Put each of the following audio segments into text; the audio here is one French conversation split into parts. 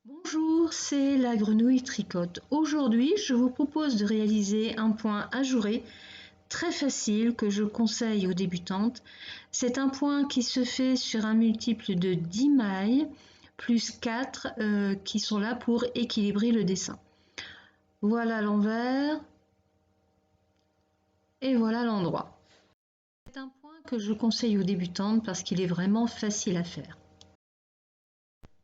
Bonjour, c'est la grenouille tricote. Aujourd'hui, je vous propose de réaliser un point ajouré très facile que je conseille aux débutantes. C'est un point qui se fait sur un multiple de 10 mailles plus 4 qui sont là pour équilibrer le dessin. Voilà l'envers et voilà l'endroit. C'est un point que je conseille aux débutantes parce qu'il est vraiment facile à faire.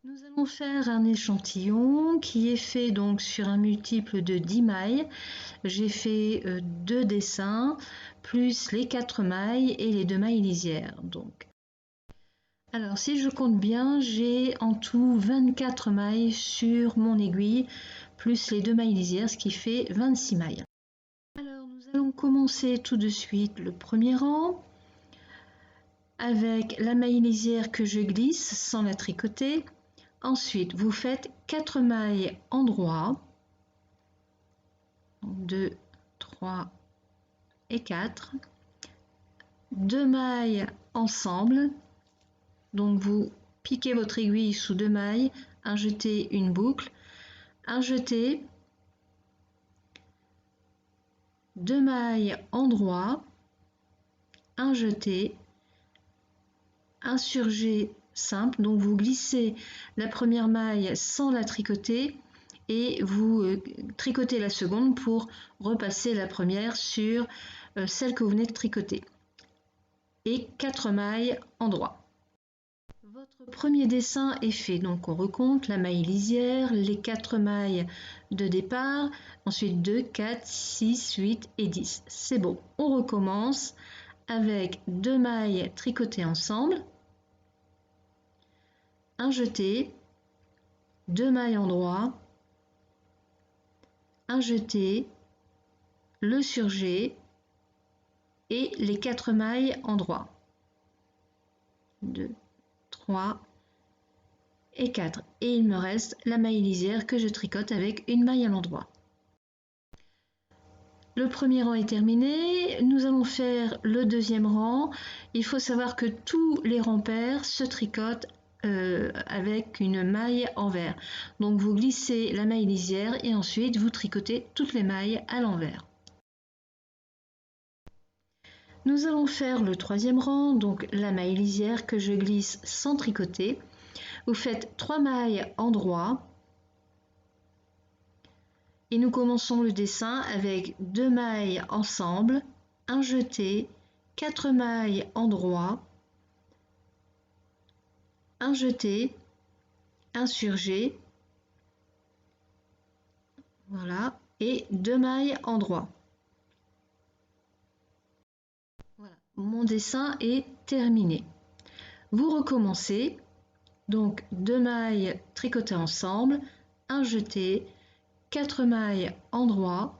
Nous allons faire un échantillon qui est fait donc sur un multiple de 10 mailles. J'ai fait 2 dessins plus les 4 mailles et les 2 mailles lisières. Alors si je compte bien, j'ai en tout 24 mailles sur mon aiguille plus les 2 mailles lisières, ce qui fait 26 mailles. Alors nous allons commencer tout de suite le premier rang avec la maille lisière que je glisse sans la tricoter. Ensuite, vous faites 4 mailles endroits, 2, 3 et 4, 2 mailles ensemble, donc vous piquez votre aiguille sous 2 mailles, injetez une boucle, injetez, 2 mailles endroits, injetez, insurgé simple, donc vous glissez la première maille sans la tricoter et vous tricotez la seconde pour repasser la première sur celle que vous venez de tricoter et 4 mailles endroits. Votre premier dessin est fait, donc on recompte la maille lisière, les 4 mailles de départ, ensuite 2, 4, 6, 8 et 10. C'est bon, on recommence avec 2 mailles tricotées ensemble, injeté, 2 mailles endroits, injeté, le surjet et les 4 mailles endroits. 2, 3 et 4. Et il me reste la maille lisière que je tricote avec une maille à l'endroit. Le premier rang est terminé, nous allons faire le deuxième rang. Il faut savoir que tous les rangs pairs se tricotent avec une maille envers. Donc vous glissez la maille lisière et ensuite vous tricotez toutes les mailles à l'envers. Nous allons faire le troisième rang, donc la maille lisière que je glisse sans tricoter. Vous faites 3 mailles endroits et nous commençons le dessin avec 2 mailles ensemble, injetées, 4 mailles endroits, injeté, insurgé, voilà, et 2 mailles endroits. Voilà, mon dessin est terminé. Vous recommencez, donc 2 mailles tricotées ensemble, injeté, 4 mailles endroits,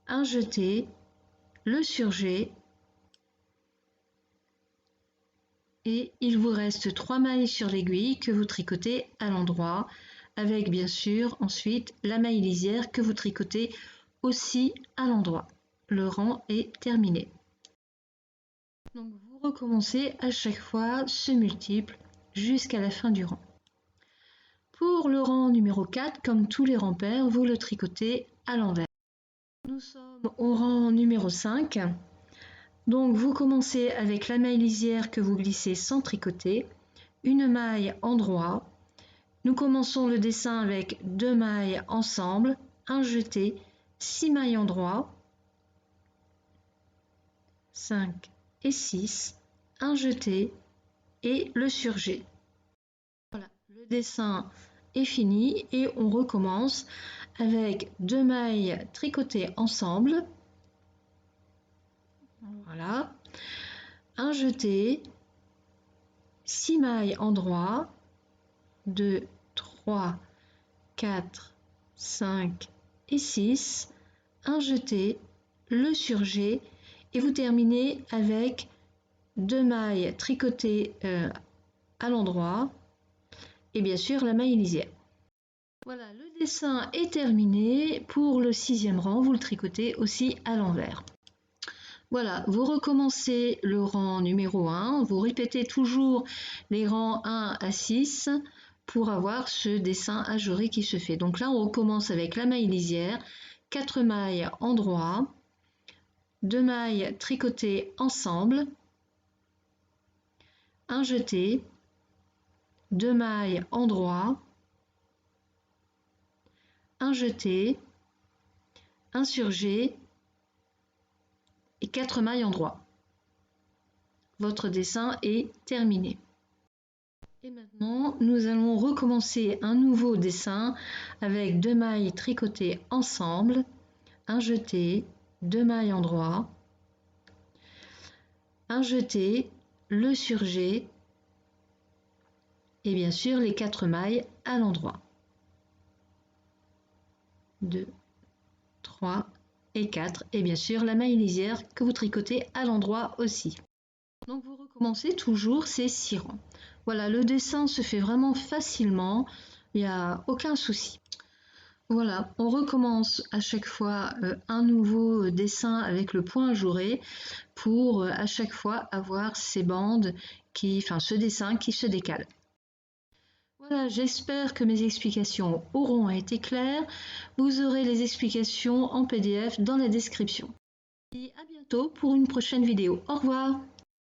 injeté, le surjet, et il vous reste 3 mailles sur l'aiguille que vous tricotez à l'endroit avec bien sûr ensuite la maille lisière que vous tricotez aussi à l'endroit. Le rang est terminé. Donc vous recommencez à chaque fois ce multiple jusqu'à la fin du rang. Pour le rang numéro 4, comme tous les rangs pairs, vous le tricotez à l'envers. Nous sommes au rang numéro 5. Donc vous commencez avec la maille lisière que vous glissez sans tricoter, une maille endroit. Nous commençons le dessin avec 2 mailles ensemble, injetées, 6 mailles endroit, 5 et 6, injetées et le surjet. Voilà, le dessin est fini et on recommence avec 2 mailles tricotées ensemble. Voilà, injeté, 6 mailles endroit, 2, 3, 4, 5 et 6, injeté, le surjet et vous terminez avec 2 mailles tricotées à l'endroit et bien sûr la maille lisière. Voilà, le dessin est terminé. Pour le 6e rang, vous le tricotez aussi à l'envers. Voilà, vous recommencez le rang numéro 1, vous répétez toujours les rangs 1 à 6, pour avoir ce dessin ajouré qui se fait. Donc là, on recommence avec la maille lisière, 4 mailles endroit, 2 mailles tricotées ensemble, un jeté, 2 mailles endroit, un jeté, un surjet et 4 mailles endroit. Votre dessin est terminé. Et maintenant, nous allons recommencer un nouveau dessin avec 2 mailles tricotées ensemble, un jeté, 2 mailles endroit, un jeté, le surjet et bien sûr les 4 mailles à l'endroit. 2, 3 et 4 et bien sûr la maille lisière que vous tricotez à l'endroit aussi. Donc vous recommencez toujours ces 6 rangs. Voilà, le dessin se fait vraiment facilement, il n'y a aucun souci. Voilà, on recommence à chaque fois un nouveau dessin avec le point ajouré pour à chaque fois avoir ces bandes ce dessin qui se décale. Voilà, j'espère que mes explications auront été claires. Vous aurez les explications en PDF dans la description. Et à bientôt pour une prochaine vidéo. Au revoir!